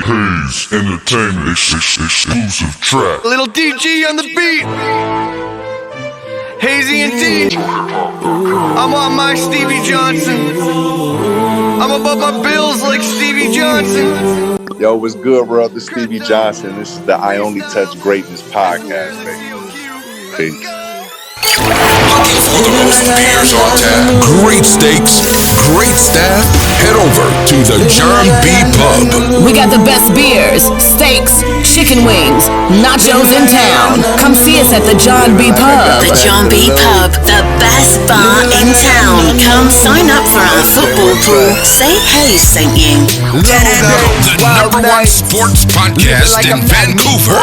Hayes Entertainment exclusive track. Little DG on the beat. Hazy and D. I'm on my Stevie Johnson. I'm above my bills like Stevie Johnson. Yo, what's good, brother? Stevie Johnson. This is the I Only Touch Greatness podcast, baby. Peace. Beers on tap, great steaks, great staff. Head over to the John B. Pub. We got the best beers, steaks, chicken wings, nachos in town. Come see us at the John B. Pub. The John B. Pub, the best bar in town. Come sign up for our football pool. Say Hayes sent you. The number one sports podcast in Vancouver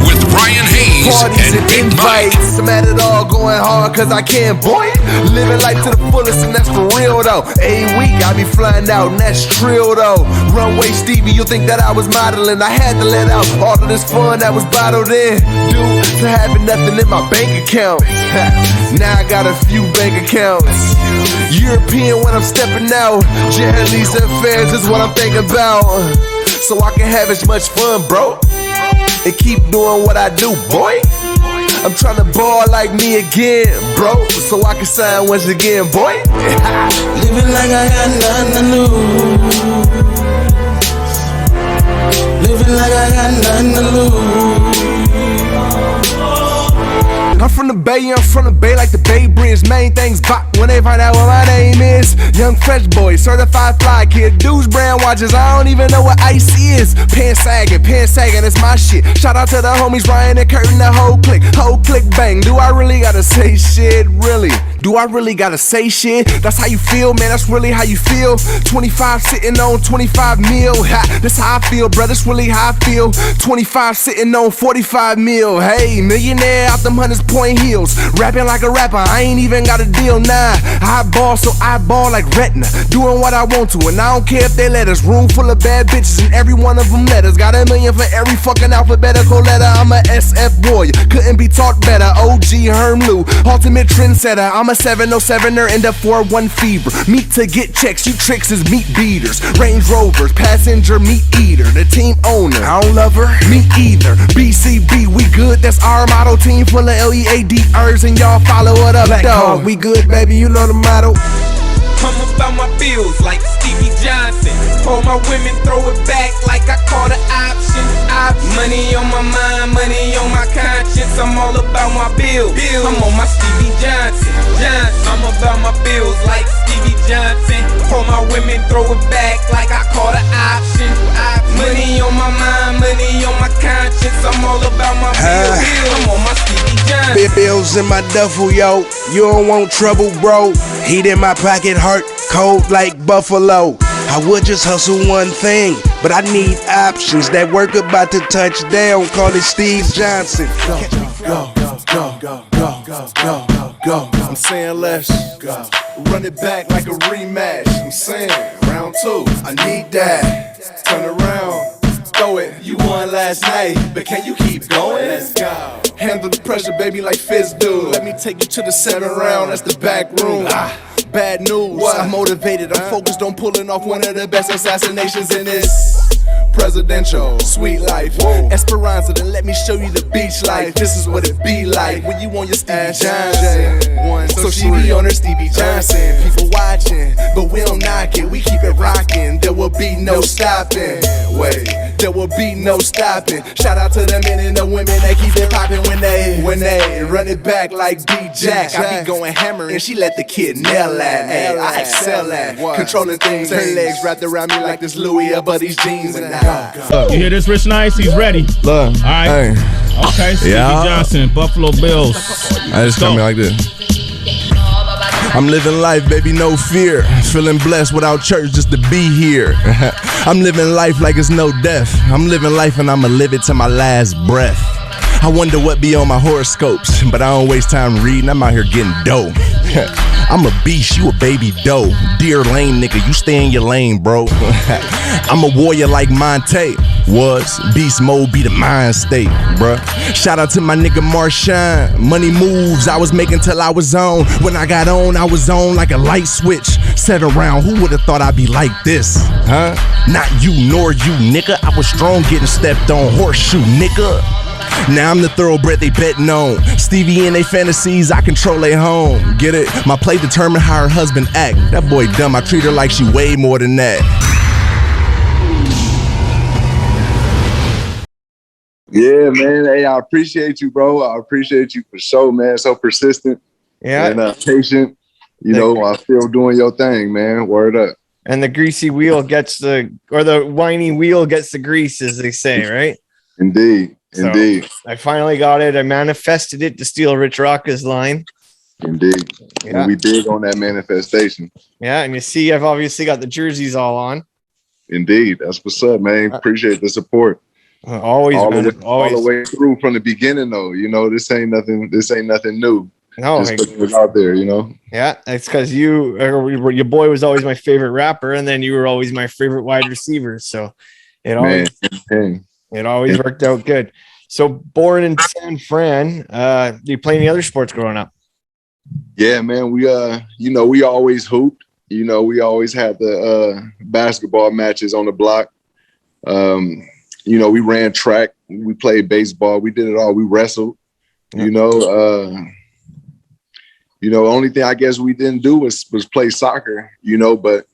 with Ryan Hayes and Big Mike. I'm at it all going hard cause I can't, boy. Living life to the fullest and that's for real though. Every week I be flying out and that's trill though. Runway Stevie, you'll think that I was modeling. I had to let out all of this fun that was bottled in. Due to having nothing in my bank account. Now I got a few bank accounts. European when I'm stepping out. Jellies and fairs is what I'm thinking about. So I can have as much fun, bro. And keep doing what I do, boy. I'm tryna ball like me again, bro. So I can sign once again, boy. Living like I got nothing to lose. Living like I got nothing to lose. I'm from the Bay, I'm from the Bay like the Bay Bridge. Main things bop when they find out what my name is. Young fresh boy, certified fly kid. Dudes brand watches, I don't even know what ice is. Pants sagging, it's my shit. Shout out to the homies Ryan and Kurt and the whole clique bang. Do I really gotta say shit, really? Do I really gotta say shit? That's how you feel, man, that's really how you feel. 25 sitting on 25 mil. Ha, that's how I feel, brother, that's really how I feel. 25 sitting on 45 mil. Hey, millionaire out them 100-point heels. Rapping like a rapper, I ain't even got a deal, nah. I ball, so I ball like Retina. Doing what I want to, and I don't care if they let us. Room full of bad bitches, and every one of them let us. Got $1 million for every fucking alphabetical letter. I'm a SF warrior, couldn't be taught better. OG Herm Lou, ultimate trendsetter. I'm a 707er and a 4-1 fever. Meat to get checks, you tricks is meat beaters. Range Rovers, passenger meat eater. The team owner, I don't love her, me either. BCB, we good, that's our motto. Team full of LEADers and y'all follow it up. Black dog, we good, baby, you know the motto. I'm about my bills like Stevie Johnson. All my women throw it back like I call the option. Money on my mind, money on my conscience. I'm all about my bills. I'm on my Stevie Johnson. I'm about my bills like Stevie Johnson. All my women throw it back like I call the option. Money on my mind, money on my conscience. I'm all about my bills. I'm on my Stevie Johnson. Big bills in my duffel, yo. You don't want trouble, bro. Heat in my pocket, heart cold like Buffalo. I would just hustle one thing, but I need options. That work about to touch down, call it Steve Johnson. Go. I'm saying let's go. Run it back like a rematch. I'm saying round 2. I need that. Turn around. Throw it, you won last night, but can you keep going? Let's go. Handle the pressure, baby, like Fizz do. Let me take you to the 7th round, that's the back room. Bad news, I'm motivated, I'm focused on pulling off one of the best assassinations in this presidential sweet life. Esperanza, then let me show you the beach life. This is what it be like when you on your Stevie Johnson. So she be on her Stevie Johnson. People watching, but we don't knock it, we keep it rocking. There will be no stopping. Wait, there will be no stopping. Shout out to the men and the women that keep it popping when they run it back like D-Jack. I be going hammer and she let the kid nail that. Ay, I excel at controlling things. Her legs wrapped around me like this Louis above these jeans and You hear this, Rich Nice? He's ready. Look, all right. Hey. Okay, Stevie Johnson, Buffalo Bills. I just coming like this. I'm living life, baby, no fear. Feeling blessed without church just to be here. I'm living life like it's no death. I'm living life and I'ma live it to my last breath. I wonder what be on my horoscopes, but I don't waste time reading. I'm out here getting dough. I'm a beast, you a baby doe. Dear lane nigga, you stay in your lane, bro. I'm a warrior like Monte was. Beast mode be the mind state, bruh. Shout out to my nigga Marshawn. Money moves I was making till I was on. When I got on, I was on like a light switch. 7 round, who would've thought I'd be like this, huh? Not you nor you, nigga. I was strong getting stepped on, horseshoe, nigga. Now I'm the thoroughbred they betting on. Stevie and they fantasies, I control they home. Get it? My play determine how her husband act. That boy dumb, I treat her like she way more than that. Yeah, man. Hey, I appreciate you, bro. I appreciate you for sure, man. So persistent and patient. You know, I still doing your thing, man. Word up. And the greasy wheel gets the whiny wheel gets the grease, as they say, right? Indeed. So Indeed. I finally got it. I manifested it to steal Rich Rocka's line. Indeed. Yeah. And we big on that manifestation. Yeah, and you see, I've obviously got the jerseys all on. Indeed. That's what's up, man. Appreciate the support. Always, all man. The way through from the beginning, though. You know, this ain't nothing new. No, it was out there, you know. Yeah, it's because your boy was always my favorite rapper, and then you were always my favorite wide receiver. So it always worked out good. So born in San Fran, do you play any other sports growing up? Yeah, man. We we always hooped. You know, we always had the basketball matches on the block. You know, we ran track, we played baseball, we did it all. We wrestled, you know. Only thing I guess we didn't do was play soccer, you know, but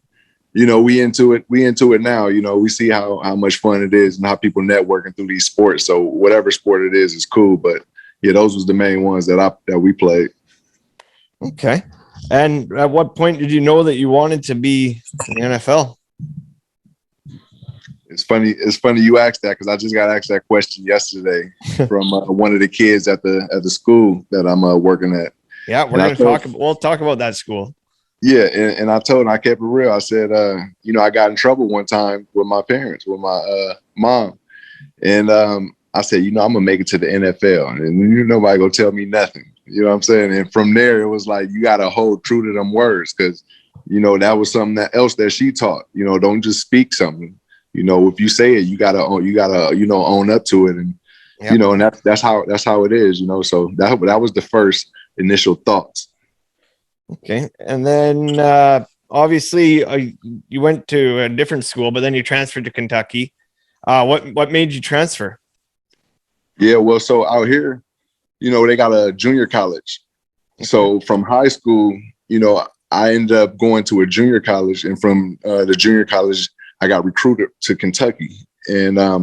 you know, we into it now. You know, we see how much fun it is and how people networking through these sports. So whatever sport it is cool. But yeah, those was the main ones that we played. Okay. And at what point did you know that you wanted to be in the NFL? It's funny you asked that because I just got asked that question yesterday from one of the kids at the school that I'm working at. Yeah, we'll talk about that school. Yeah, and I told him, I kept it real. I said, I got in trouble one time with my parents, with my mom, and I said, I'm gonna make it to the NFL, and nobody gonna tell me nothing. You know what I'm saying? And from there, it was like you gotta hold true to them words because that was something else that she taught. Don't just speak something. If you say it, you gotta own up to it, and and that's how it is. So that was the first initial thoughts. Okay, and then obviously you went to a different school, but then you transferred to Kentucky. What made you transfer? Yeah, well, so out here, they got a junior college. So from high school, I ended up going to a junior college, and from the junior college, I got recruited to Kentucky. And, I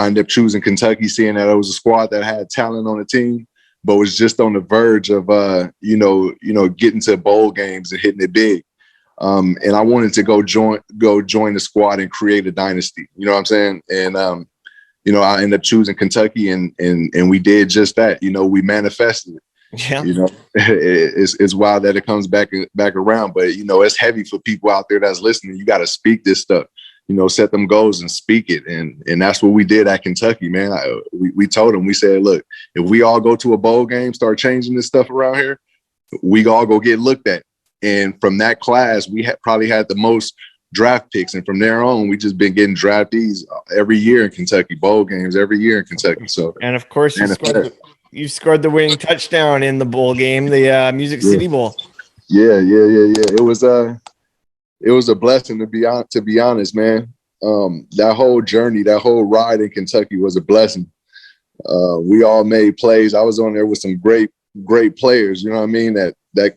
ended up choosing Kentucky, seeing that it was a squad that had talent on the team, but was just on the verge of, getting to bowl games and hitting it big. And I wanted to go join the squad and create a dynasty. You know what I'm saying? And, I ended up choosing Kentucky and we did just that. We manifested it. Yeah. It's wild that it comes back around, but it's heavy for people out there that's listening. You got to speak this stuff, set them goals and speak it. And that's what we did at Kentucky, man. We told them, we said, look, if we all go to a bowl game, start changing this stuff around here, we all go get looked at. And from that class, we probably had the most draft picks. And from there on, we just been getting draftees every year in Kentucky, bowl games every year in Kentucky. So, and of course, you scored the winning touchdown in the bowl game, the Music City Bowl. Yeah. It was a blessing to be honest, man. That whole journey, that whole ride in Kentucky was a blessing. We all made plays. I was on there with some great players. You know what I mean? That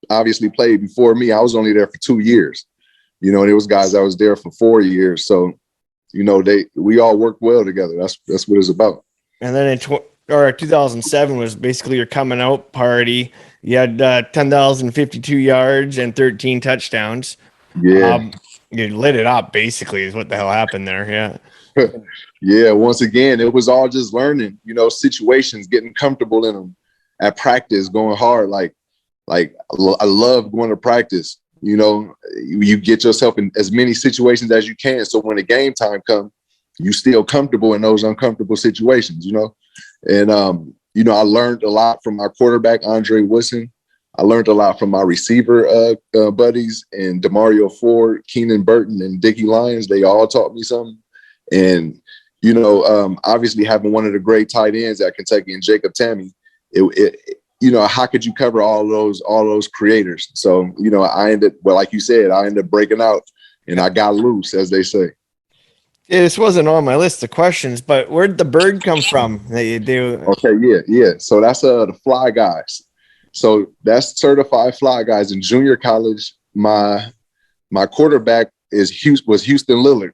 obviously played before me. I was only there for 2 years. And it was guys that was there for 4 years. So, we all worked well together. That's what it's about. And then in 2007 was basically your coming out party. You had 10,052 yards and 13 touchdowns. Yeah. You lit it up, basically, is what the hell happened there. Yeah. Yeah. Once again, it was all just learning, situations, getting comfortable in them at practice, going hard. Like I love going to practice. You get yourself in as many situations as you can. So when the game time comes, you still comfortable in those uncomfortable situations, And, I learned a lot from our quarterback, Andre Woodson. I learned a lot from my receiver buddies, and Demario Ford, Keenan Burton, and Dickie Lyons. They all taught me something. And, obviously having one of the great tight ends at Kentucky and Jacob Tamme, how could you cover all those creators? So, like you said, I ended up breaking out and I got loose, as they say. Yeah, this wasn't on my list of questions, but where'd the bird come from that you do? Okay, yeah. So that's the Fly Guys. So that's certified Fly Guys in junior college. My quarterback was Houston Lillard.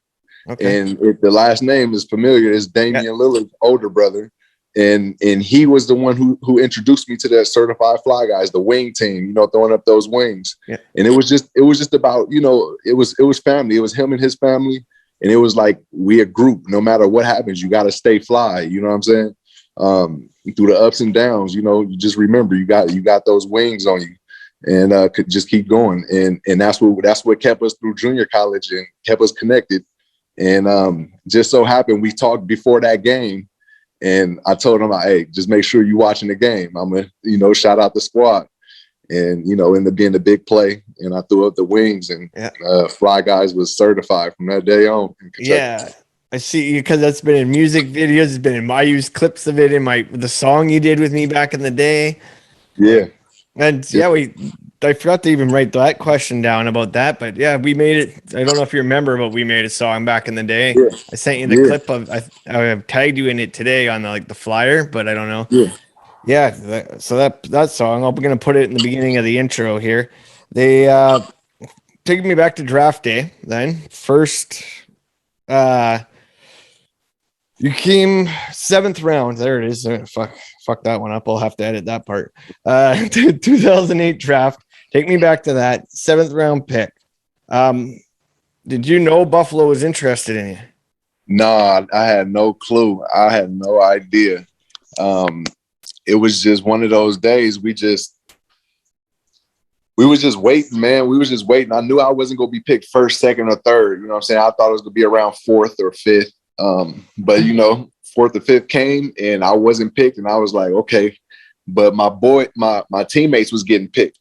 Okay. And the last name is familiar. It's Damian Lillard's older brother. And he was the one who introduced me to that certified Fly Guys, the wing team, throwing up those wings. Yeah. And it was just about, it was family. It was him and his family. And it was like, we a group. No matter what happens, you got to stay fly. You know what I'm saying? Through the ups and downs, you just remember you got those wings on you, and could just keep going. And that's what kept us through junior college and kept us connected. And just so happened we talked before that game, and I told him, hey, just make sure you're watching the game. I'm gonna, shout out the squad. And, ended up being the big play, and I threw up the wings, and Fly Guys was certified from that day on in Kentucky. Yeah, I see, because that's been in music videos. It's been in I use clips of it in the song you did with me back in the day. Yeah. And I forgot to even write that question down about that, but yeah, we made it. I don't know if you remember, but we made a song back in the day. Yeah. I sent you the clip of, I have tagged you in it today on the flyer, but I don't know. Yeah. Yeah, so that song, I'm going to put it in the beginning of the intro here. They take me back to draft day then. First, you came 7th round. There it is. Fuck that one up. I'll have to edit that part. 2008 draft. Take me back to that 7th round pick. Did you know Buffalo was interested in you? No, I had no clue. I had no idea. It was just one of those days. We was just waiting, man. We was just waiting. I knew I wasn't going to be picked first, second, or third. You know what I'm saying? I thought it was going to be around 4th or 5th. But 4th or 5th came and I wasn't picked, and I was like, okay. But my teammates was getting picked.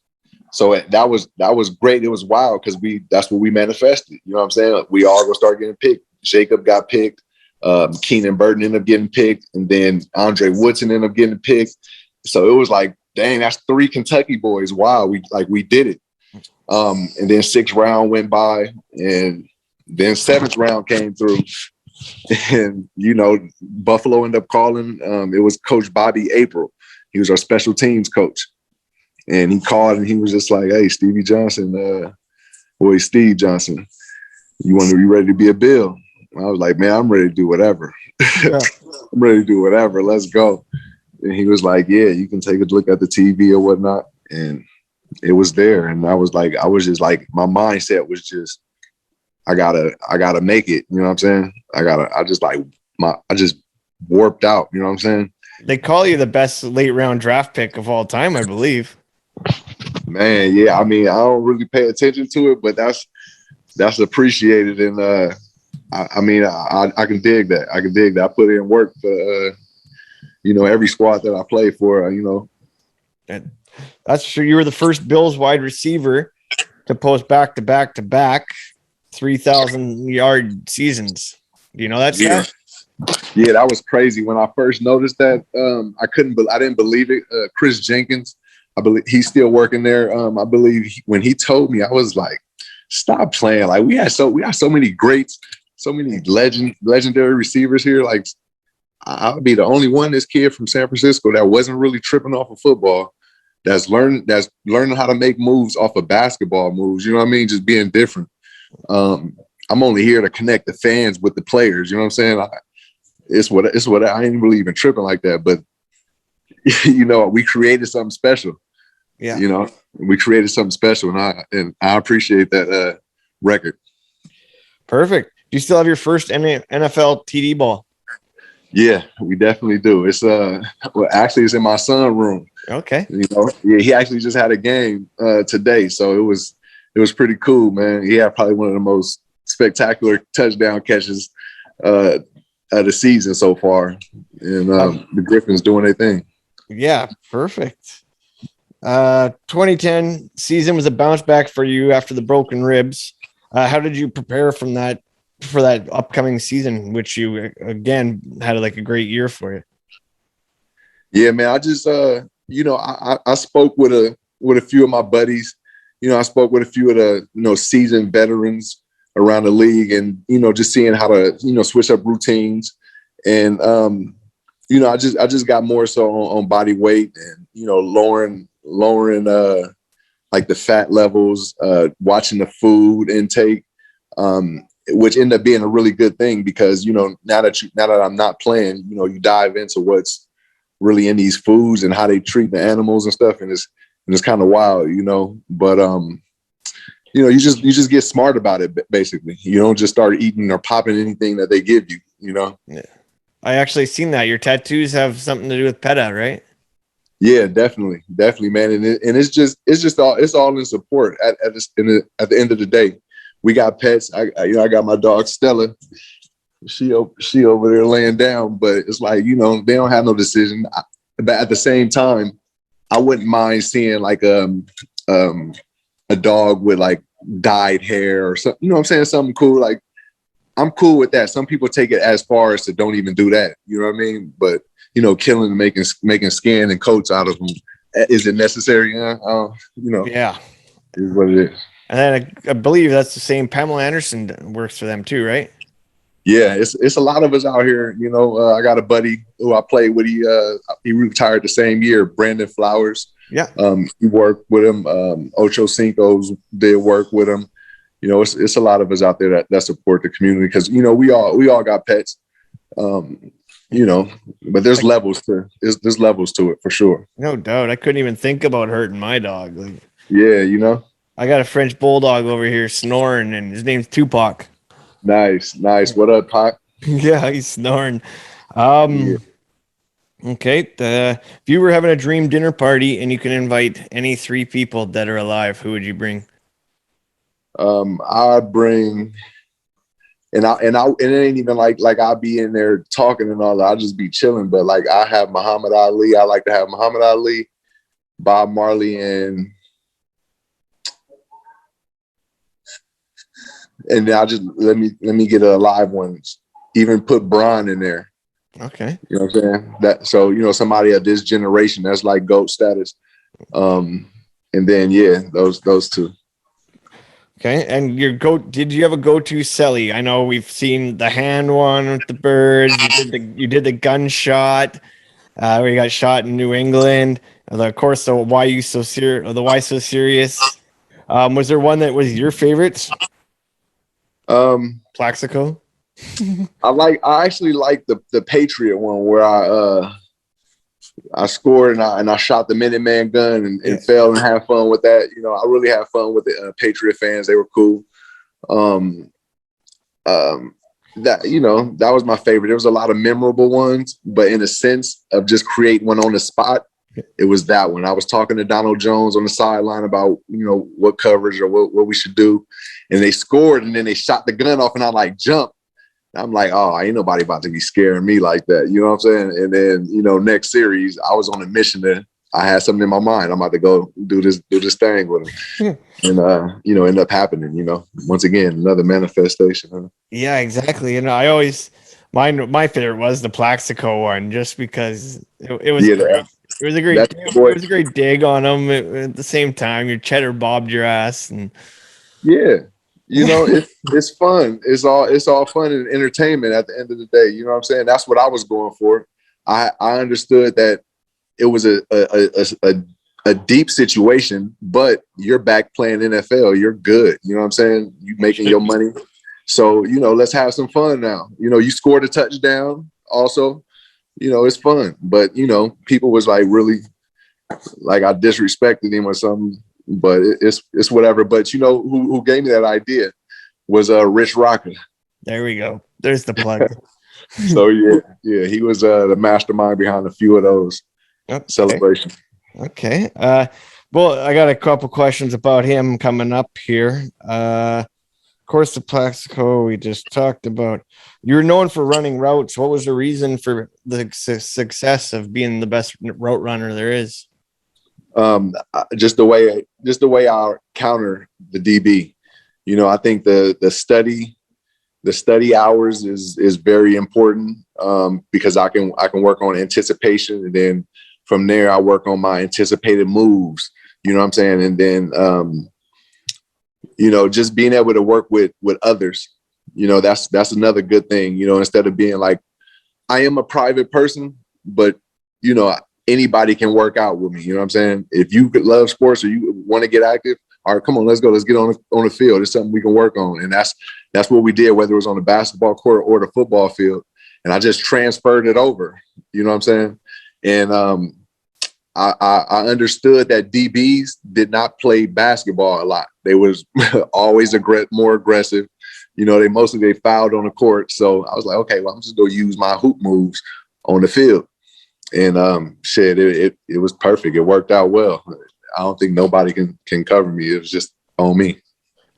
So that was great. It was wild because that's what we manifested. You know what I'm saying? We all going to start getting picked. Jacob got picked. Keenan Burton ended up getting picked, and then Andre Woodson ended up getting picked. So it was like, dang, that's 3 Kentucky boys. Wow, we did it. And then 6th round went by, and then 7th round came through, and Buffalo ended up calling. It was Coach Bobby April. He was our special teams coach, and he called and he was just like, "Hey, Steve Johnson, you ready to be a Bill?" I was like, man, I'm ready to do whatever. I'm ready to do whatever. Let's go. And he was like, yeah, you can take a look at the TV or whatnot. And it was there. And I was just like, my mindset was just, I gotta make it. You know what I'm saying? I just warped out. You know what I'm saying? They call you the best late round draft pick of all time, I believe. Man, yeah. I mean, I don't really pay attention to it, but that's appreciated. And, I can dig that. I put in work for, every squad that I play for, That's true. You were the first Bills wide receiver to post back-to-back 3,000-yard seasons. Do you know that stuff? Yeah, that was crazy. When I first noticed that, I didn't believe it. Chris Jenkins, I believe he's still working there. I believe when he told me, I was like, stop playing. Like we had so many greats. So many legendary receivers here. Like I'll be the only one, this kid from San Francisco that wasn't really tripping off of football, that's learning how to make moves off of basketball moves. You know what I mean? Just being different. I'm only here to connect the fans with the players. You know what I'm saying? It's what I ain't really even tripping like that. But we created something special. Yeah. We created something special, and I appreciate that record. Perfect. Do you still have your first NFL TD ball? Yeah, we definitely do. It's actually it's in my son's room. Okay. He actually just had a game today, so it was pretty cool, man. He had probably one of the most spectacular touchdown catches of the season so far, and the Griffins doing their thing. Yeah, perfect. 2010 season was a bounce back for you after the broken ribs. How did you prepare for that upcoming season, which you again had like a great year for you? Yeah, man. I just I spoke with a few of my buddies. I spoke with a few of the seasoned veterans around the league, and just seeing how to switch up routines, and I just got more so on body weight and lowering like the fat levels, watching the food intake, which ended up being a really good thing because now that I'm not playing, you dive into what's really in these foods and how they treat the animals and stuff, and it's kind of wild, but you just get smart about it. Basically, you don't just start eating or popping anything that they give you. Yeah. I actually seen that your tattoos have something to do with PETA, right? Yeah, definitely, man. And it's all in support. At the end of the day, we got pets. I got my dog Stella. She over there laying down, but it's like they don't have no decision. But at the same time, I wouldn't mind seeing like a dog with like dyed hair or something. You know what I'm saying? Something cool. Like I'm cool with that. Some people take it as far as to don't even do that. You know what I mean? But killing and making skin and coats out of them, is it necessary? Yeah, is what it is. And then I believe that's the same. Pamela Anderson works for them too, right? Yeah, it's a lot of us out here. I got a buddy who I played with. He retired the same year, Brandon Flowers. Yeah. He worked with him. Ocho Cinco's did work with him. It's a lot of us out there that support the community because we all got pets. But there's levels to it for sure. No doubt. I couldn't even think about hurting my dog. Yeah, I got a French bulldog over here snoring, and his name's Tupac. Nice. What up, Pac? Yeah, he's snoring. Okay. If you were having a dream dinner party and you can invite any 3 people dead or alive, who would you bring? I'd bring, and it ain't even like I'll be in there talking and all that. I'll just be chilling. But like I have Muhammad Ali. I like to have Muhammad Ali, Bob Marley, and then I'll just let me get a live ones. Even put Bron in there. Okay. You know what I'm saying? Somebody of this generation that's like GOAT status. And then those 2. Okay. And did you have a go-to celly? I know we've seen the hand one with the birds. You did the gunshot where you got shot in New England. Of course, the Why So Serious. Was there one that was your favorite? Plaxico. I actually like the Patriot one where I scored and I shot the Minuteman gun and fell and had fun with that. I really had fun with the Patriot fans. They were cool. That was my favorite. There was a lot of memorable ones, but in a sense of just create one on the spot, it was that one. I was talking to Donald Jones on the sideline about, what coverage or what we should do. And they scored and then they shot the gun off and I like jumped. I'm like, oh, ain't nobody about to be scaring me like that. You know what I'm saying? And then, next series, I was on a mission I had something in my mind. I'm about to go do this thing with him. And, end up happening, once again, another manifestation. Huh? Yeah, exactly. I always, my favorite was the Plaxico one just because it was great. It was a great dig on him. At the same time, your cheddar bobbed your ass. And yeah. It's fun. It's all fun and entertainment at the end of the day. You know what I'm saying? That's what I was going for. I understood that it was a deep situation, but you're back playing NFL. You're good. You know what I'm saying? You making your money. So, let's have some fun now. You scored a touchdown also. It's fun. But, people was like really like I disrespected him or something. But it's whatever. But who gave me that idea was Rich Rocker. There we go. There's the plug. So yeah, he was the mastermind behind a few of those celebrations. Okay. Well, I got a couple questions about him coming up here. Of course, the Plaxico we just talked about. You're known for running routes. What was the reason for the success of being the best route runner there is? Just the way I counter the DB. You know, I think the study hours is very important because I can work on anticipation, and then from there I work on my anticipated moves. You know what I'm saying? And then you know, just being able to work with others. You know, that's another good thing. You know, instead of being like, I am a private person, but you know, anybody can work out with me. You know what I'm saying? If you love sports or you want to get active, all right, come on, let's go. Let's get on the field. It's something we can work on. And that's what we did, whether it was on the basketball court or the football field. And I just transferred it over. You know what I'm saying? And I understood that DBs did not play basketball a lot. They was always more aggressive. You know, they fouled on the court. So I was like, okay, well, I'm just going to use my hoop moves on the field. And it was perfect. It worked out well. I don't think nobody can cover me. It was just on me.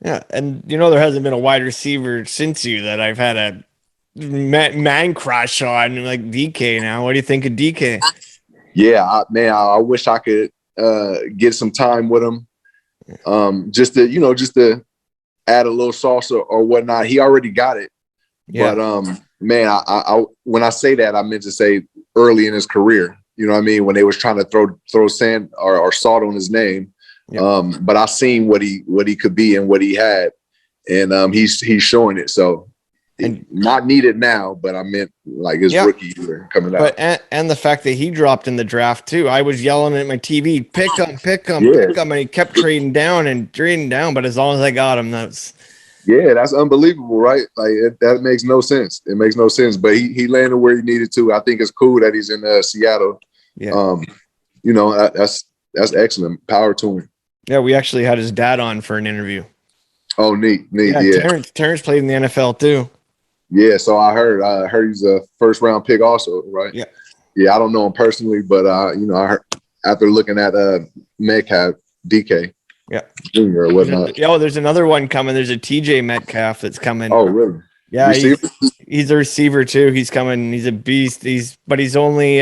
Yeah, and you know there hasn't been a wide receiver since you that I've had a man crush on, like DK. Now, what do you think of DK? Yeah, I wish I could get some time with him, just to add a little salsa or whatnot. He already got it, yeah. But man, I when I say that, I meant to say early in his career. You know what I mean? When they was trying to throw sand or salt on his name. Yep. But I seen what he could be and what he had, and he's showing it. So not needed now, but I meant like his rookie year coming out. But and the fact that he dropped in the draft too. I was yelling at my TV, pick him, and he kept trading down. But as long as I got him, that's unbelievable, right? Like that makes no sense. It makes no sense. But he landed where he needed to. I think it's cool that he's in Seattle. Yeah. You know, that's excellent. Power to him. Yeah, we actually had his dad on for an interview. Oh, neat. Yeah. Terrence played in the NFL too. Yeah, so I heard he's a first round pick also, right? Yeah. Yeah, I don't know him personally, but you know, I heard after looking at Metcalf, DK. Yeah. Junior or whatnot. There's another one coming. There's a TJ Metcalf that's coming. Oh, really? Yeah, he's a receiver too. He's coming. He's a beast. He's only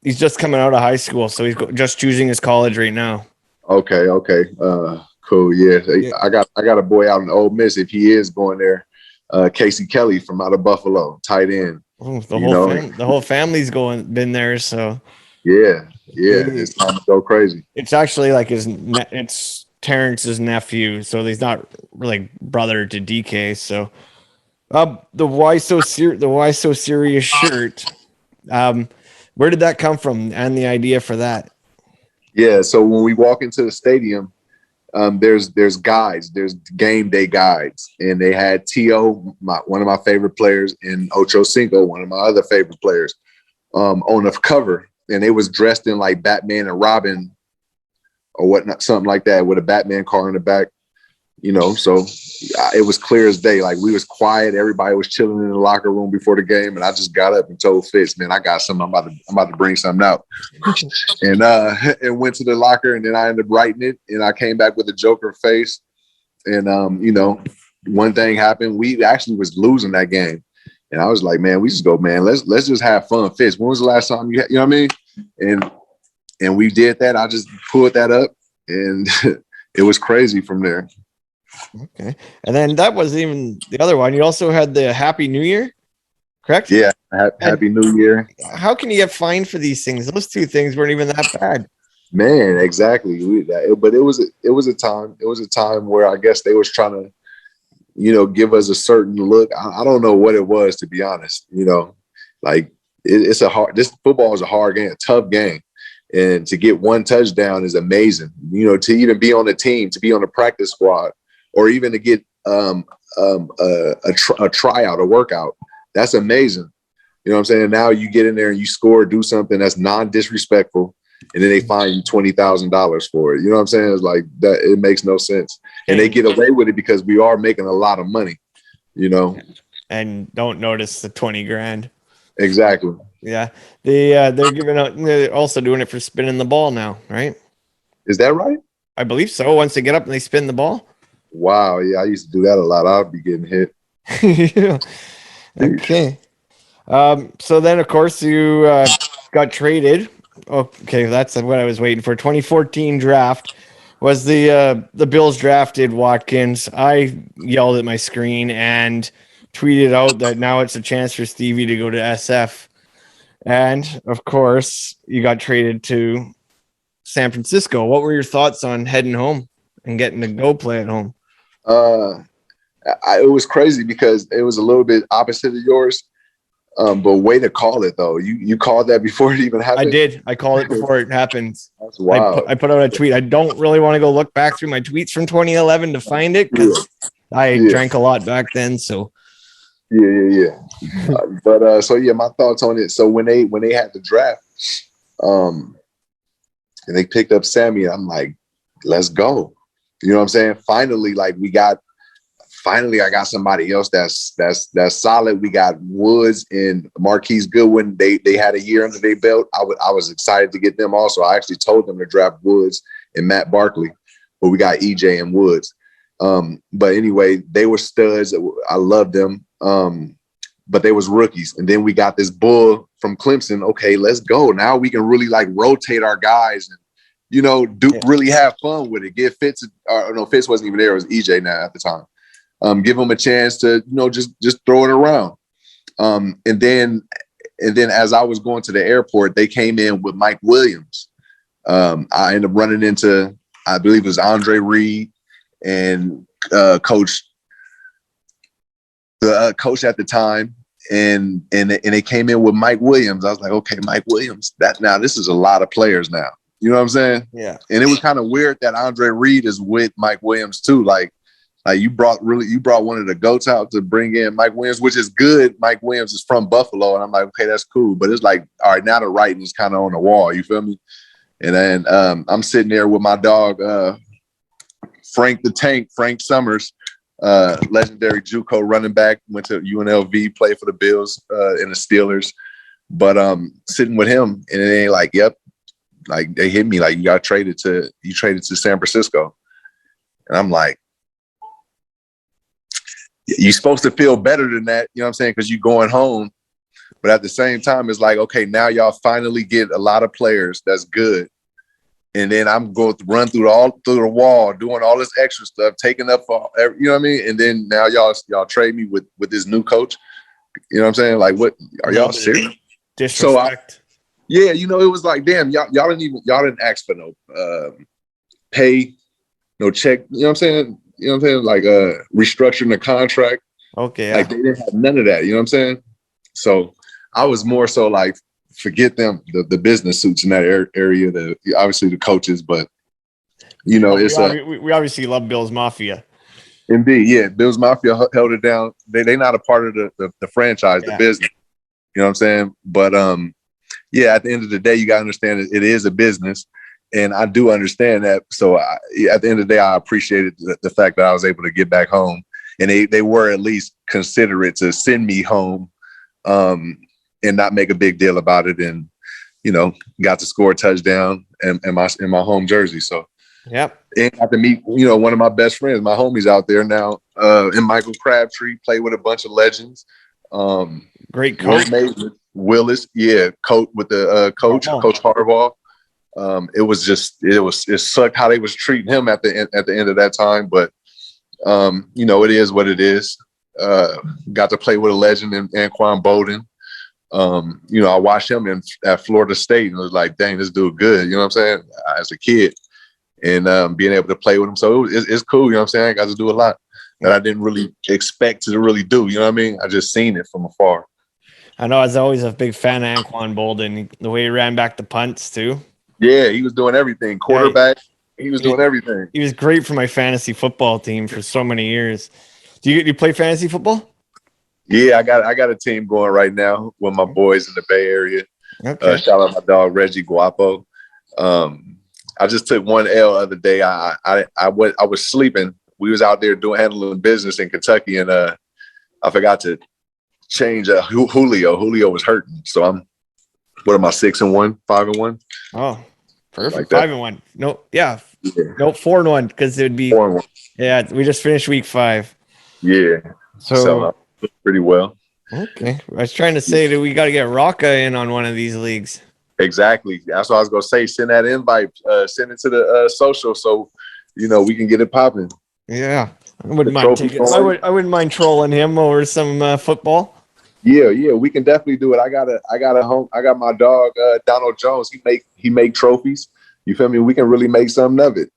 he's just coming out of high school, so he's just choosing his college right now. Okay. Cool. Yeah. I got a boy out in Ole Miss. If he is going there, Casey Kelly from out of Buffalo, tight end. Oh, the whole family's been there. So yeah, it's time to go crazy. It's actually like it's Terrence's nephew, so he's not really brother to DK. So, the Why So Serious shirt. Where did that come from, and the idea for that? Yeah, so when we walk into the stadium, there's guides, there's game day guides, and they had T.O., one of my favorite players, and Ocho Cinco, one of my other favorite players, on the cover, and they was dressed in like Batman and Robin or whatnot, something like that, with a Batman car in the back, you know. So it was clear as day. Like, we was quiet, everybody was chilling in the locker room before the game, and I just got up and told Fitz, man, I got something. I'm about to bring something out, and went to the locker, and then I ended up writing it, and I came back with a Joker face, and you know, one thing happened. We actually was losing that game, and I was like, man, we just go, man, let's just have fun. Fitz, when was the last time you know what I mean? And we did that. I just pulled that up, and it was crazy from there. Okay. And then that was even the other one. You also had the Happy New Year, correct? Yeah. Happy New Year. How can you get fined for these things? Those two things weren't even that bad. Man, exactly. But it was a time where I guess they was trying to, you know, give us a certain look. I don't know what it was, to be honest. You know, like this football is a hard game, a tough game. And to get one touchdown is amazing. You know, to even be on the team, to be on the practice squad, or even to get a tryout, a workout, that's amazing. You know what I'm saying? Now you get in there and you score, do something that's non-disrespectful, and then they fine you $20,000 for it. You know what I'm saying? It's like that. It makes no sense, and they get away with it because we are making a lot of money. You know, and don't notice the 20 grand. Exactly. Yeah, they're giving out. They're also doing it for spinning the ball now, right? Is that right? I believe so. Once they get up and they spin the ball. Wow. Yeah, I used to do that a lot. I'd be getting hit. Yeah. Okay. So then, of course, you got traded Okay, that's what I was waiting for. 2014 draft was the Bills drafted Watkins. I yelled at my screen and tweeted out that now it's a chance for Stevie to go to SF. And of course, you got traded to San Francisco. What were your thoughts on heading home and getting to go play at home? It was crazy because it was a little bit opposite of yours. But way to call it though. You called that before it even happened. I did. I called it before it happened. That's wild. I put out a tweet. I don't really want to go look back through my tweets from 2011 to find it because I drank a lot back then. So yeah. But so yeah, my thoughts on it. So when they had the draft, and they picked up Sammy, I'm like, let's go. You know what I'm saying? Finally, I got somebody else that's solid. We got Woods and Marquise Goodwin. They had a year under their belt. I was excited to get them also. I actually told them to draft Woods and Matt Barkley, but we got EJ and Woods. But anyway, they were studs. I loved them. But they was rookies. And then we got this bull from Clemson. Okay, let's go. Now we can really rotate our guys and, really have fun with it. Give Fitz, Fitz wasn't even there. It was EJ now at the time. Give them a chance to, just throw it around. And then as I was going to the airport, they came in with Mike Williams. I ended up running into, I believe it was Andre Reed and coach at the time. And they came in with Mike Williams. I was like, okay, Mike Williams, this is a lot of players now. You know what I'm saying? Yeah. And it was kind of weird that Andre Reed is with Mike Williams too. Like you brought one of the GOATs out to bring in Mike Williams, which is good. Mike Williams is from Buffalo, and I'm like, okay, that's cool. But it's like, all right, now the writing is kind of on the wall. You feel me? And then I'm sitting there with my dog, Frank Summers, legendary JUCO running back, went to UNLV, played for the Bills and the Steelers. But sitting with him, and it ain't like, yep, like they hit me like you traded to San Francisco, and I'm like, you're supposed to feel better than that, you know what I'm saying? Because you're going home. But at the same time, it's like, okay, now y'all finally get a lot of players that's good. And then I'm going to run through the wall, doing all this extra stuff, taking up for, you know what I mean? And then now y'all trade me with this new coach. You know what I'm saying? Like, what are y'all serious? Disrespect. Yeah, it was like, damn, y'all didn't ask for no pay, no check. You know what I'm saying? Like restructuring the contract. Okay. Yeah. Like they didn't have none of that. You know what I'm saying? So I was more so like, forget them, the business suits in that area, obviously the coaches, but we obviously love Bills Mafia. Indeed, yeah. Bills Mafia held it down. They not a part of the franchise, the business. You know what I'm saying? But at the end of the day, you gotta understand it is a business. And I do understand that. So at the end of the day, I appreciated the fact that I was able to get back home, and they were at least considerate to send me home, and not make a big deal about it. And got to score a touchdown in my home jersey. So yep. And got to meet one of my best friends, my homies out there now, and Michael Crabtree, played with a bunch of legends. Great coach, Willis, coach with the Coach Harbaugh. It sucked how they was treating him at the end of that time, but it is what it is. Got to play with a legend in Anquan Bolden. I watched him at Florida State and was like, dang, this dude good. You know what I'm saying? As a kid, and being able to play with him, so it's cool. You know what I'm saying? I got to do a lot that I didn't really expect to really do. You know what I mean? I just seen it from afar. I know. I was always a big fan of Anquan Bolden. The way he ran back the punts too. Yeah, he was doing everything. Quarterback, he was doing everything. He was great for my fantasy football team for so many years. Do you play fantasy football? Yeah, I got a team going right now with my boys in the Bay Area. Okay. Shout out my dog Reggie Guapo. I just took one L the other day. I was sleeping. We was out there handling business in Kentucky, and I forgot to change Julio. Julio was hurting, so I'm. What am I? 6-1, 5-1? Oh, perfect. Like 5-1. No, yeah. No, 4-1 because it would be 4-1. Yeah, we just finished week 5. Yeah. So pretty well. Okay. I was trying to say that we got to get Rocca in on one of these leagues. Exactly. That's what I was gonna say. Send that invite. Send it to the social so we can get it popping. Yeah, I wouldn't mind taking. I wouldn't mind trolling him over some football. Yeah, we can definitely do it. I got my dog Donald Jones. He make trophies. You feel me? We can really make something of it.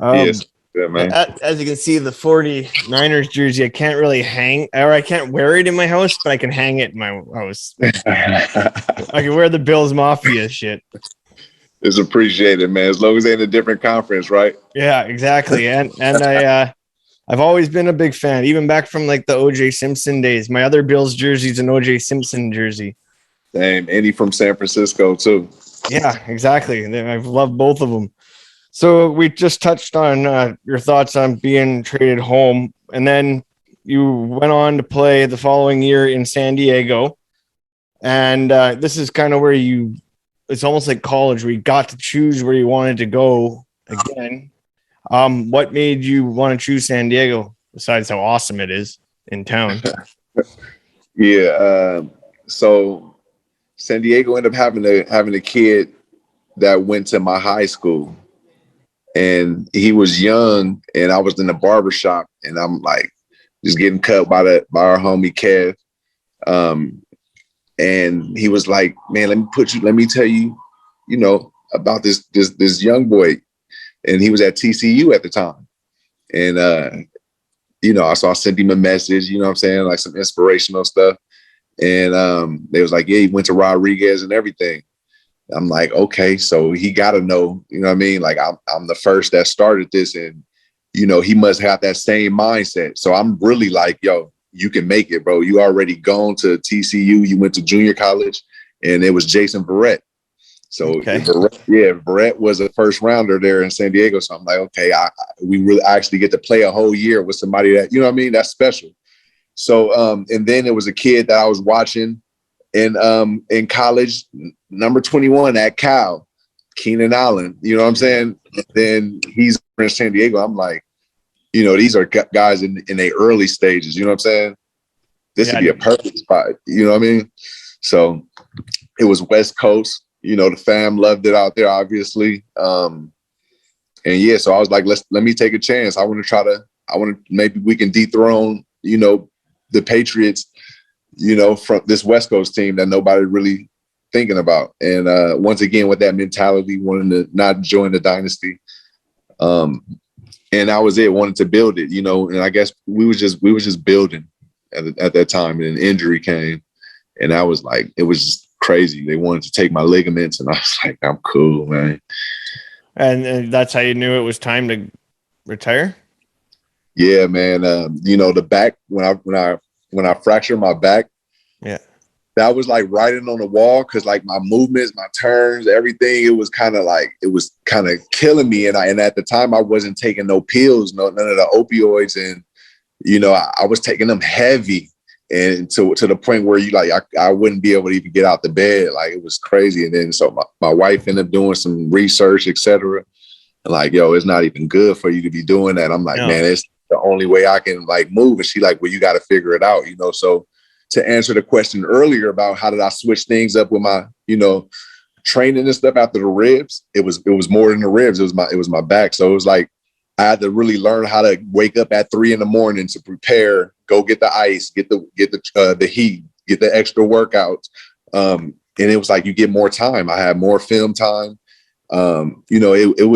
Yes, yeah, man. As you can see, the 49ers jersey, I can't really hang, or I can't wear it in my house, but I can hang it in my house. I can wear the Bills Mafia shit. It's appreciated, man. As long as they're in a different conference, right? Yeah, exactly. And I've always been a big fan, even back from like the OJ Simpson days. My other Bills jersey is an OJ Simpson jersey. Same. And he from San Francisco too. Yeah, exactly. I've loved both of them. So we just touched on your thoughts on being traded home, and then you went on to play the following year in San Diego. And this is kind of where it's almost like college, where you got to choose where you wanted to go again. What made you want to choose San Diego, besides how awesome it is in town? Yeah. So San Diego ended up having a kid that went to my high school. And he was young, and I was in the barber shop, and I'm like just getting cut by our homie Kev. And he was like, "Man, let me tell you, about this young boy." And he was at TCU at the time. And so I sent him a message, you know what I'm saying, like some inspirational stuff. And they was like, "Yeah, he went to Rodriguez and everything." I'm like, okay, so he got to know, you know what I mean? Like I'm the first that started this, and, he must have that same mindset. So I'm really like, yo, you can make it, bro. You already gone to TCU. You went to junior college, and it was Jason Verrett. So Verrett was a first rounder there in San Diego. So I'm like, okay, we really actually get to play a whole year with somebody that, you know what I mean? That's special. So, and then it was a kid that I was watching in college, number 21 at Cal, Keenan Allen, you know what I'm saying? Then he's in San Diego. I'm like, these are guys in their early stages, you know what I'm saying? This would be a perfect spot, you know what I mean? So it was West Coast, the fam loved it out there, obviously. And yeah, so I was like, let me take a chance. I want to maybe we can dethrone, the Patriots, from this West Coast team that nobody really thinking about. And once again, with that mentality, wanting to not join the dynasty. And that was it, wanted to build it, and I guess we was just building at that time, and an injury came, and I was like, it was just crazy. They wanted to take my ligaments, and I was like, I'm cool, man. And that's how you knew it was time to retire? Yeah, man. The back, when I fractured my back, yeah, that was like writing on the wall, because like my movements, my turns, everything, it was kind of killing me. And at the time I wasn't taking no pills, none of the opioids, and I was taking them heavy, and to the point where I wouldn't be able to even get out the bed. Like, it was crazy. And then so my wife ended up doing some research, etc. And like, yo, it's not even good for you to be doing that. I'm like, man, it's the only way I can like move. And she like, well, you got to figure it out, So to answer the question earlier about how did I switch things up with my, training and stuff after the ribs, it was more than the ribs. It was my back. So it was like, I had to really learn how to wake up at 3 a.m. to prepare, go get the ice, get the heat, get the extra workouts. And it was like, you get more time. I had more film time. It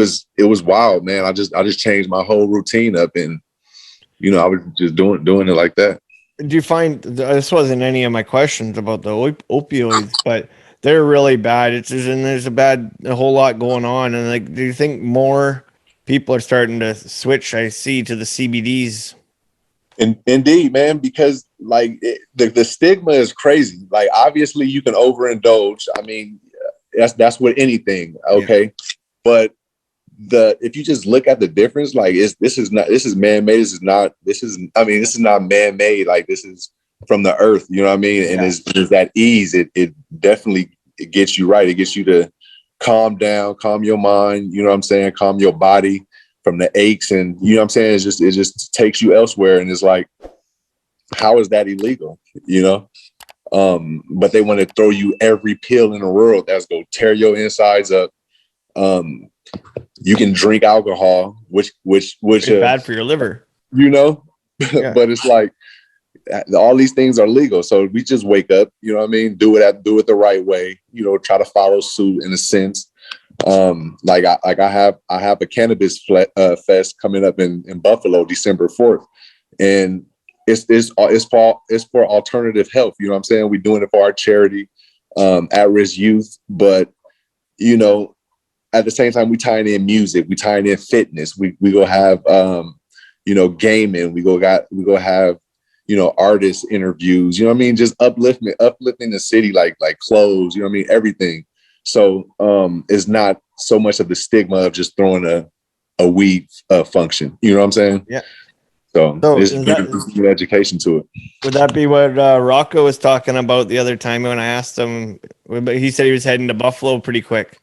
was wild, man. I just changed my whole routine up, and, I was just doing it like that. Do you find, this wasn't any of my questions about the opioids, but they're really bad. There's a whole lot going on. And like, do you think more people are starting to switch, I see, to the CBDs? Indeed, man, because like the stigma is crazy. Like, obviously you can overindulge. I mean, that's with anything. Okay. Yeah. But if you just look at the difference, like this is man-made. This is not man-made. Like, this is from the earth, you know what I mean? And it's that ease. It definitely gets you right. It gets you to calm down, calm your mind, you know what I'm saying? Calm your body from the aches, and you know what I'm saying? It just takes you elsewhere. And it's like, how is that illegal? But they want to throw you every pill in the world that's going to tear your insides up. You can drink alcohol, which bad for your liver, yeah. But it's like all these things are legal. So we just wake up, you know what I mean? Do it the right way, try to follow suit in a sense. I have a cannabis fest coming up in Buffalo, December 4th. And it's for alternative health. You know what I'm saying? We're doing it for our charity, at-risk youth. But, at the same time, we tying in music, we tying in fitness. We go have, gaming. We go have, artist interviews, you know what I mean? Just uplifting the city, like clothes, you know what I mean? Everything. So it's not so much of the stigma of just throwing a weed function. You know what I'm saying? Yeah. So it's bringing education to it. Would that be what Rocco was talking about the other time when I asked him? He said he was heading to Buffalo pretty quick.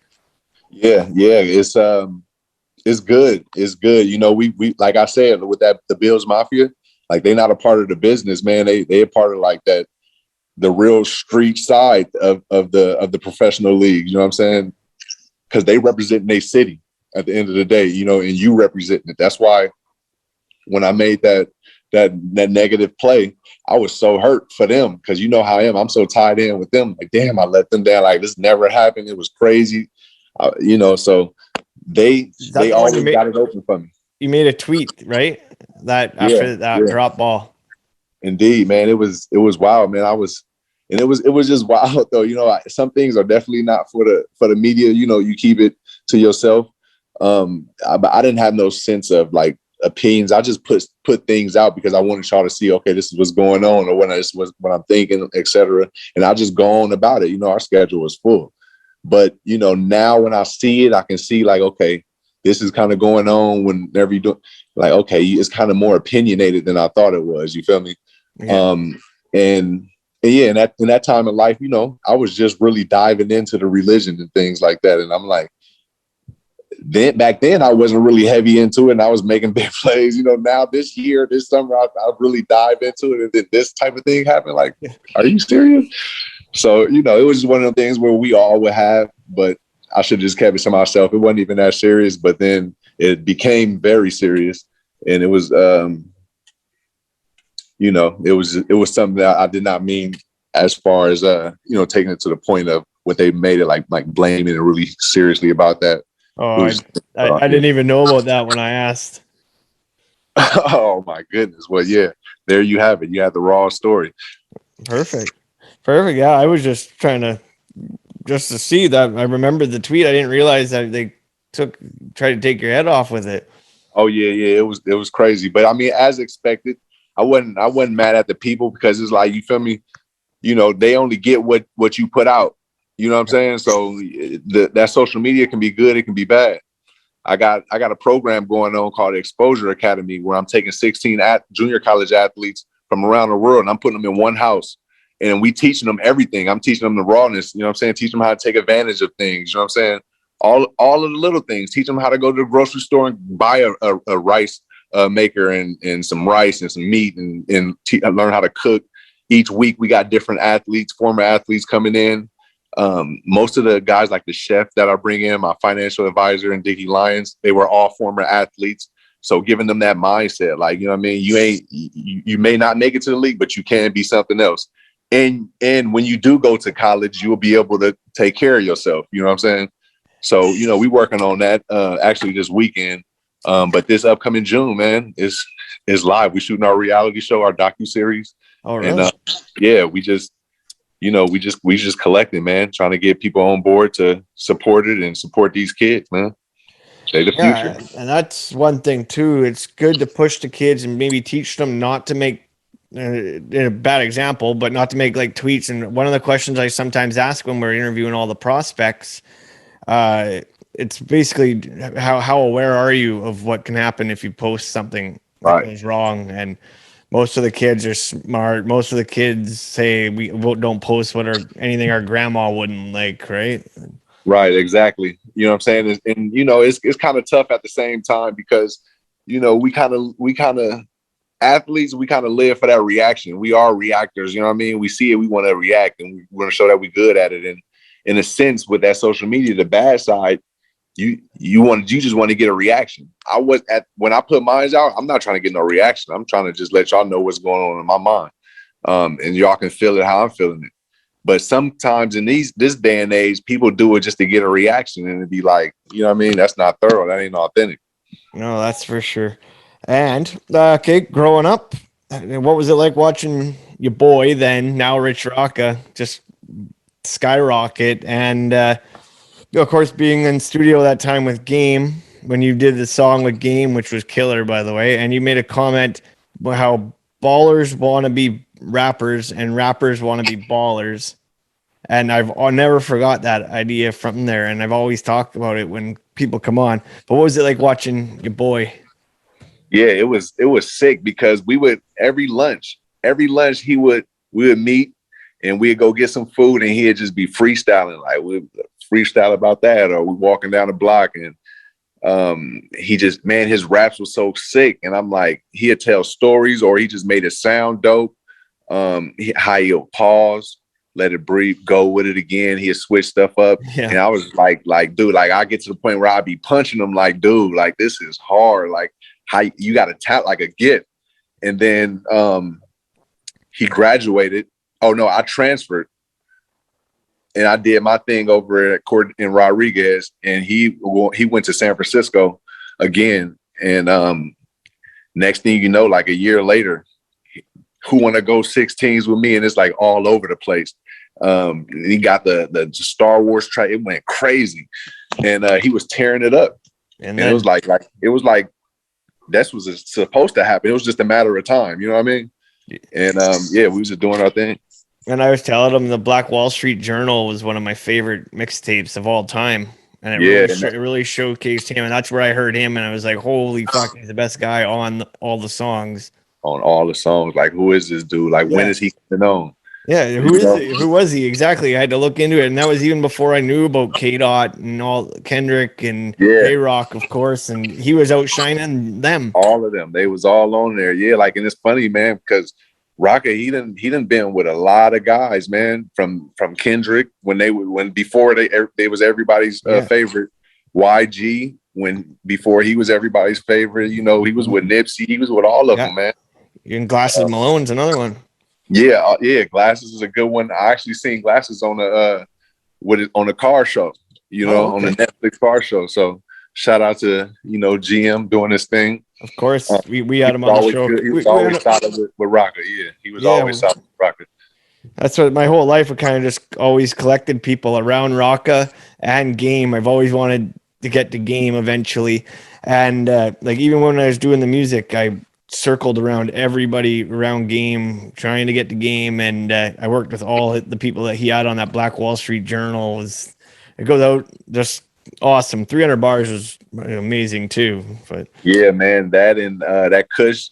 Yeah. It's good. It's good. We like I said, with the Bills Mafia, like they're not a part of the business, man. They a part of like that, the real street side of the professional league. You know what I'm saying? Because they represent their city at the end of the day, and you represent it. That's why when I made that negative play, I was so hurt for them because you know how I am. I'm so tied in with them. Like, damn, I let them down. Like, this never happened. It was crazy. So they always got it open for me. You made a tweet, right? That after that drop ball. Indeed, man. It was wild, man. It was just wild though. Some things are definitely not for the media. You keep it to yourself. I didn't have no sense of like opinions. I just put things out because I wanted y'all to see, okay, this is what's going on, or this was what I'm thinking, etc. And I just go on about it. Our schedule was full. But now when I see it, I can see like, okay, this is kind of going on whenever you do, like, okay, it's kind of more opinionated than I thought it was. You feel me? Yeah. And in that time in life, I was just really diving into the religion and things like that. And I'm like, back then I wasn't really heavy into it and I was making big plays. Now this summer, I really dive into it. And then this type of thing happened. Like, are you serious? So, it was just one of the things where we all would have, but I should have just kept it to myself. It wasn't even that serious, but then it became very serious. And it was, it was something that I did not mean as far as, taking it to the point of what they made it like blaming and really seriously about that. Oh, I didn't even know about that when I asked. Oh my goodness. Well, yeah, there you have it. You have the raw story. Perfect. Yeah. I was just trying to see that. I remember the tweet. I didn't realize that they tried to take your head off with it. Oh yeah. It was crazy. But I mean, as expected, I wasn't mad at the people because it's like, you feel me? They only get what you put out. You know what I'm saying? So that social media can be good. It can be bad. I got a program going on called Exposure Academy where I'm taking 16 junior college athletes from around the world and I'm putting them in one house and we teaching them everything. I'm teaching them the rawness, you know what I'm saying? Teach them how to take advantage of things. You know what I'm saying? All of the little things. Teach them how to go to the grocery store and buy a rice maker and some rice and some meat and learn how to cook. Each week we got different athletes, former athletes coming in. Most of the guys like the chef that I bring in, my financial advisor and Dickie Lyons, they were all former athletes. So giving them that mindset, like, you know what I mean? You may not make it to the league, but you can be something else. And when you do go to college, you will be able to take care of yourself. You know what I'm saying? So, we working on that actually this weekend. But this upcoming June, man, is live. We shooting our reality show, our docuseries. Oh, really? And we just collecting, man, trying to get people on board to support it and support these kids, man. They the future. And that's one thing too. It's good to push the kids and maybe teach them not to make a bad example, but not to make like tweets. And one of the questions I sometimes ask when we're interviewing all the prospects, it's basically how aware are you of what can happen if you post something that goes wrong? And most of the kids are smart. Most of the kids say we don't post anything our grandma wouldn't like, right? Right, exactly. You know what I'm saying? And it's kind of tough at the same time because, we kind of athletes, we kind of live for that reaction. We are reactors, you know what I mean? We see it, we want to react, and we want to show that we're good at it. And in a sense, with that social media, the bad side, you just want to get a reaction. When I put mine out, I'm not trying to get no reaction. I'm trying to just let y'all know what's going on in my mind. And y'all can feel it how I'm feeling it. But sometimes in this day and age, people do it just to get a reaction, and it'd be like, you know what I mean? That's not thorough. That ain't authentic. No, that's for sure. And okay, growing up, what was it like watching your boy then, now Rich Rocca, just skyrocket? And of course, being in studio that time with Game, when you did the song with Game, which was killer, by the way, and you made a comment about how ballers want to be rappers and rappers want to be ballers. And I'll never forgot that idea from there. And I've always talked about it when people come on. But what was it like watching your boy? Yeah, it was sick because we would every lunch we would meet and we'd go get some food, and he'd just be freestyling, like we'd freestyle about that, or we walking down the block, and he just, man, his raps were so sick, and I'm like, he'd tell stories, or he just made it sound dope. How he'll pause, let it breathe, go with it again. He'd switch stuff up, and I was like, dude, like I get to the point where I'd be punching him, like, dude, like this is hard, like how you got to tap like a gift. And then he graduated. Oh no, I transferred, and I did my thing over at Court in Rodriguez, and he went to San Francisco again. And next thing you know, like a year later, who want to go 16s with me? And it's like all over the place. He got the Star Wars track. It went crazy, and he was tearing it up. And it was like that's was supposed to happen. It was just a matter of time. You know what I mean? And we was just doing our thing. And I was telling him the Black Wall Street Journal was one of my favorite mixtapes of all time. And it really showcased him. And that's where I heard him. And I was like, holy fuck, he's the best guy on all the songs. On all the songs. Like, who is this dude? Like, when is he coming on? Yeah, who is it? Who was he? Exactly. I had to look into it. And that was even before I knew about K-Dot and all Kendrick and A-Rock, of course. And he was outshining them. All of them. They was all on there. Yeah, like, and it's funny, man, because Rocca, he done been with a lot of guys, man, from Kendrick before they was everybody's favorite. YG, before he was everybody's favorite, you know, he was with Nipsey, he was with all of them, man. And Glasses Malone's another one. Yeah, Glasses is a good one. I actually seen Glasses on a car show, you know, on the Netflix car show. So shout out to, you know, GM doing his thing. Of course, we had him on the show. He was always solid with Rocca. Yeah, he was always solid with Rocca. That's what my whole life. I kind of just always collected people around Rocca and Game. I've always wanted to get to Game eventually, and like even when I was doing the music, I circled around everybody around Game, trying to get to Game, and I worked with all the people that he had on that Black Wall Street Journal. It goes out just awesome. 300 bars was amazing too. But yeah, man, that and that Kush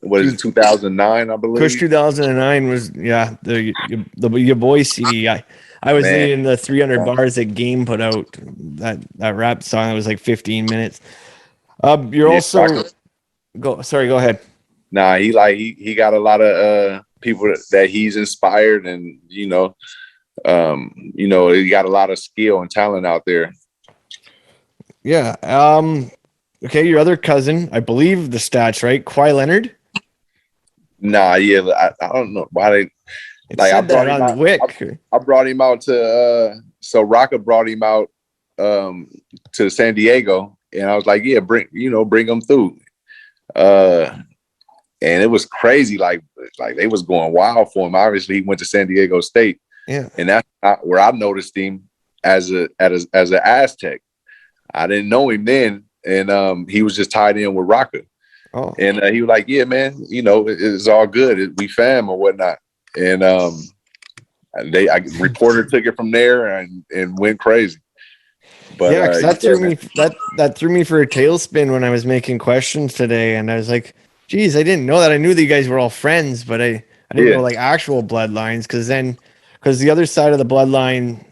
was 2009, I believe. Kush 2009 was the your boy CD. I was in the 300 bars that Game put out, that rap song that was like 15 minutes. You're also go ahead. Nah, he got a lot of people that he's inspired, and you know, he got a lot of skill and talent out there. Yeah. Okay, your other cousin, I believe the stats, right? Kawhi Leonard? Nah, yeah, I don't know why they like I brought him out. I brought him out to so Rocca brought him out to San Diego, and I was like, yeah, bring him through. And it was crazy, like they was going wild for him. Obviously, he went to San Diego State. Yeah. And that's where I noticed him as an Aztec. I didn't know him then, and he was just tied in with Rocca. Oh. And he was like, yeah, man, you know, it's all good. We fam or whatnot. And reporter took it from there and went crazy. But yeah, that threw me for a tailspin when I was making questions today, and I was like, geez, I didn't know that. I knew that you guys were all friends, but I didn't know like actual bloodlines, because the other side of the bloodline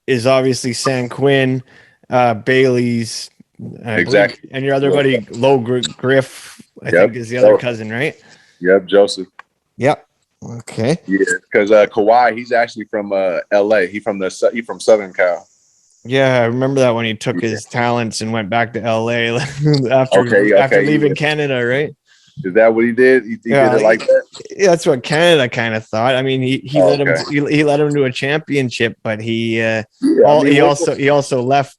is obviously San Quinn, Bailey's, exactly, and your other buddy Low Griff, I think, is the other cousin, right? Yep, Joseph. Yep. Okay. Yeah, because Kawhi, he's actually from L.A. He's from Southern Cal. Yeah, I remember that when he took his talents and went back to LA after leaving Canada, right? Is that what he did? He did it like that? Yeah, that's what Canada kind of thought. I mean, he let him to a championship, but he also left.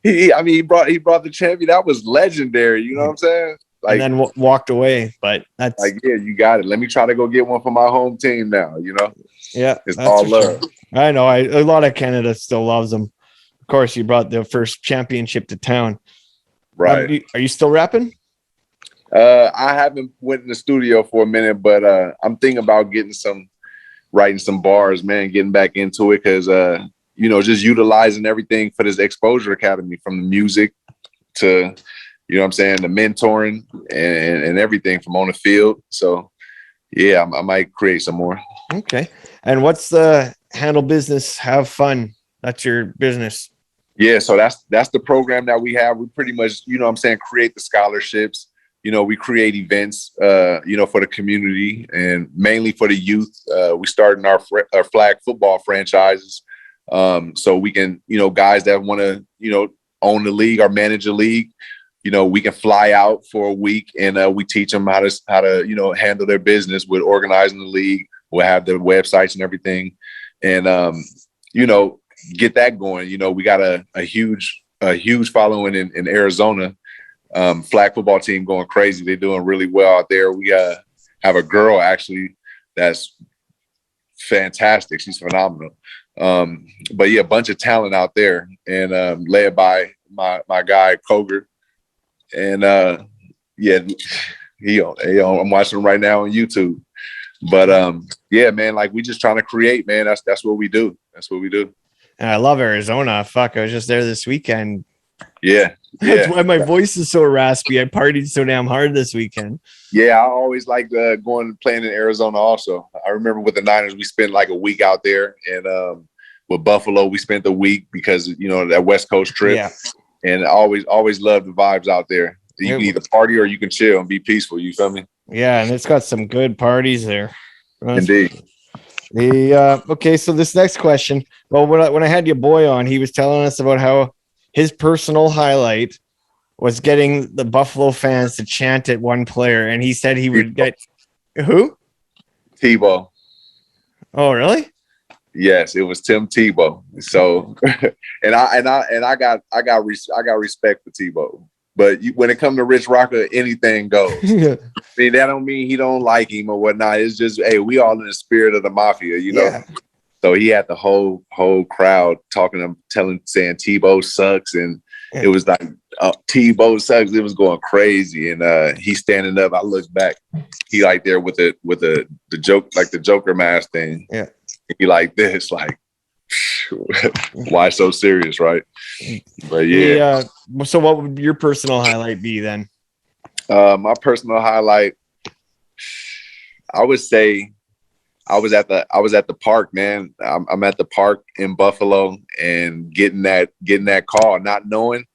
He brought the champion. That was legendary. You know what I'm saying? Like, and then walked away. But that's like, yeah, you got it. Let me try to go get one for my home team now. You know? Yeah, it's all love. Sure. I know. A lot of Canada still loves him. Of course, he brought the first championship to town. Right. Are you still rapping? I haven't went in the studio for a minute, but I'm thinking about writing some bars, man, getting back into it because just utilizing everything for this Exposure Academy, from the music to, you know what I'm saying, the mentoring and everything from on the field. So yeah, I might create some more. Okay. And what's the handle business? Have fun. That's your business. Yeah. So that's the program that we have. We pretty much, you know what I'm saying, create the scholarships. You know, we create events, for the community and mainly for the youth. We started our flag football franchises. So we can, guys that want to, own the league or manage a league, we can fly out for a week and we teach them how to handle their business with organizing the league. We'll have their websites and everything, and get that going. We got a huge following in Arizona. Flag football team going crazy. They're doing really well out there. We have a girl actually that's fantastic. She's phenomenal. But yeah, a bunch of talent out there, and led by my guy Koger. And I'm watching him right now on YouTube. But yeah, man, like we just trying to create, man. That's what we do. That's what we do. And I love Arizona. Fuck, I was just there this weekend. Yeah. That's why my voice is so raspy. I partied so damn hard this weekend. Yeah, I always like going and playing in Arizona also. I remember with the Niners, we spent like a week out there. And with Buffalo, we spent the week because, that West Coast trip. Yeah. And I always loved the vibes out there. You can either party or you can chill and be peaceful. You feel me? Yeah, and it's got some good parties there. Indeed. Okay, so this next question. Well, when I had your boy on, he was telling us about how his personal highlight was getting the Buffalo fans to chant at one player, and he said he would get who? Tebow. Oh, really? Yes, it was Tim Tebow. So, and I got respect for Tebow. But when it comes to Rich Rocker, anything goes. I mean, that don't mean he don't like him or whatnot. It's just, hey, we all in the spirit of the mafia, Yeah. So he had the whole crowd saying Tebow sucks, and it was like Tebow sucks. It was going crazy, and he's standing up. I look back, he like there with the joke, like the Joker mask thing. Yeah, he like this, like why so serious, right? But yeah. So what would your personal highlight be then? My personal highlight, I would say, I was at the park, man. I'm at the park in Buffalo and getting that call, not knowing,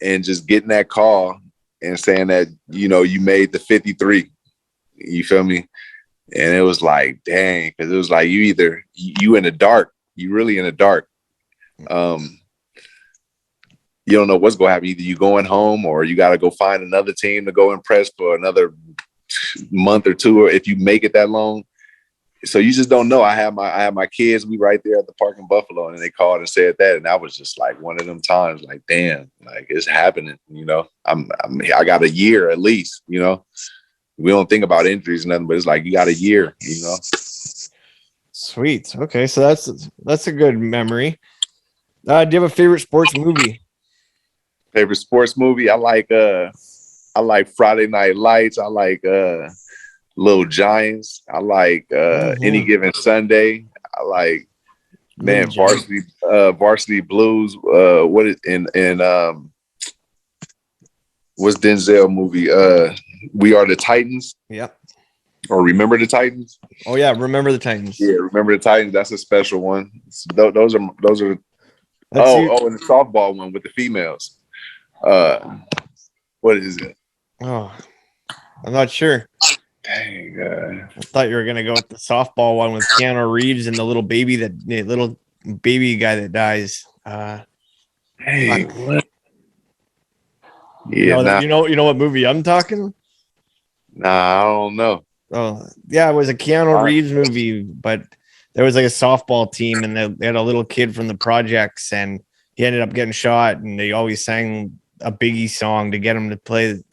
and just getting that call and saying that, you made the 53. You feel me? And it was like, dang, because it was like you in the dark. You really in the dark. You don't know what's going to happen. Either you going home or you got to go find another team to go impress for another month or two, or if you make it that long. So you just don't know. I have my kids. We right there at the park in Buffalo, and they called and said that, and I was just like one of them times, like, damn, like it's happening. I got a year at least. We don't think about injuries or nothing, but it's like you got a year. Sweet. Okay, so that's a good memory. Do you have a favorite sports movie? Favorite sports movie? I like Friday Night Lights. I like Little Giants. I like Any Given Sunday. I like Varsity Blues. What's Denzel movie? We Are the Titans. Yep. Or Remember the Titans. Oh yeah, Remember the Titans. Yeah, Remember the Titans. That's a special one. Those are. And the softball one with the females. What is it? Oh, I'm not sure. Dang. I thought you were gonna go with the softball one with Keanu Reeves and the little baby guy that dies. Hey, what? Yeah, you know what movie I'm talking? Nah, I don't know. Oh, yeah, it was a Keanu Reeves movie, but there was like a softball team, and they had a little kid from the projects, and he ended up getting shot, and they always sang a Biggie song to get him to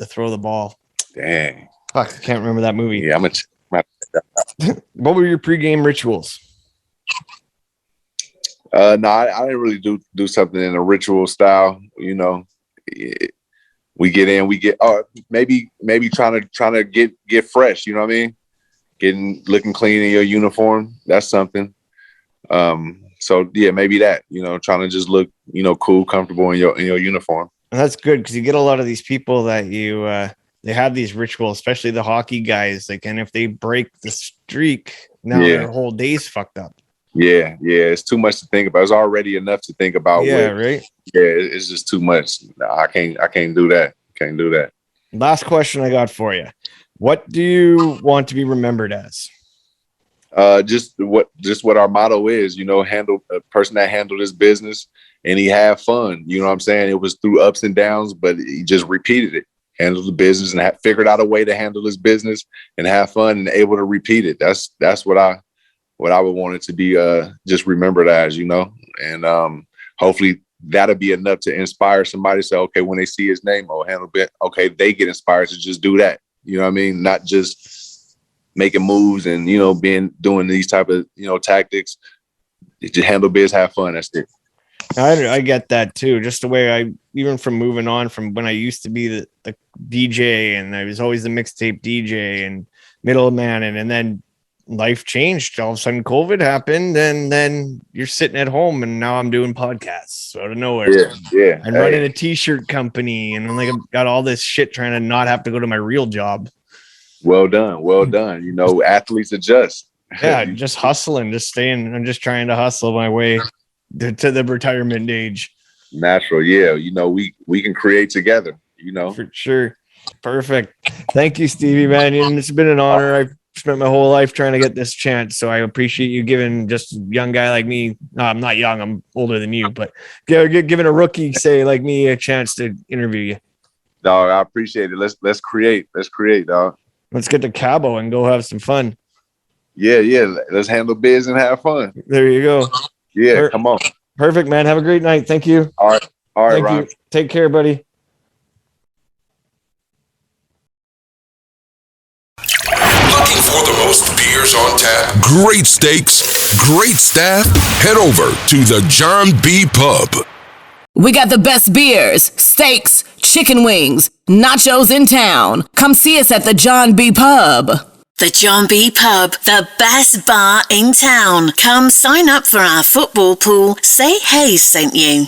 throw the ball. Dang. Fuck, I can't remember that movie. Yeah, What were your pregame rituals? No, I didn't really do something in a ritual style. You know, we get in, maybe trying to get fresh. You know what I mean? Looking clean in your uniform. That's something. So yeah, maybe that. You know, trying to just look, cool, comfortable in your uniform. And that's good because you get a lot of these people that they have these rituals, especially the hockey guys. Like, and if they break the streak, now their whole day's fucked up. Yeah, it's too much to think about. It's already enough to think about. Yeah, right. Yeah, it's just too much. No, I can't do that. Can't do that. Last question I got for you: what do you want to be remembered as? Just what our motto is. Handle a person that handled his business and he had fun. You know what I'm saying? It was through ups and downs, but he just repeated it. Handled the business and figured out a way to handle his business and have fun and able to repeat it. That's what I would want it to be, just remembered as, and hopefully that'll be enough to inspire somebody to say, okay, when they see his name, handle bit, okay, they get inspired to just do that. You know what I mean? Not just making moves and, doing these type of, tactics. Just handle biz, have fun. That's it. I get that too. Just the way even from moving on from when I used to be the DJ, and I was always the mixtape DJ and middleman, and then life changed. All of a sudden COVID happened, and then you're sitting at home, and now I'm doing podcasts out of nowhere. Yeah. I'm running a t-shirt company, and I'm I've got all this shit trying to not have to go to my real job. Well done. Athletes adjust. Yeah, just hustling, just staying. I'm just trying to hustle my way to the retirement age. Natural. Yeah. We can create together, For sure. Perfect. Thank you, Stevie, man. It's been an honor. I've spent my whole life trying to get this chance, so I appreciate you giving just a young guy like me. No, I'm not young. I'm older than you, but giving a rookie, say, like me, a chance to interview you. Dog, I appreciate it. Let's create. Let's create, dog. Let's get to Cabo and go have some fun. Yeah. Let's handle biz and have fun. There you go. Yeah, come on. Perfect, man. Have a great night. Thank you. All right, Thank Ron. you. Take care, buddy. Looking for the most beers on tap, great steaks, great staff? Head over to the John B. Pub. We got the best beers, steaks, chicken wings, nachos in town. Come see us at the John B. Pub. The John B. Pub, the best bar in town. Come sign up for our football pool. Say Hey sent you.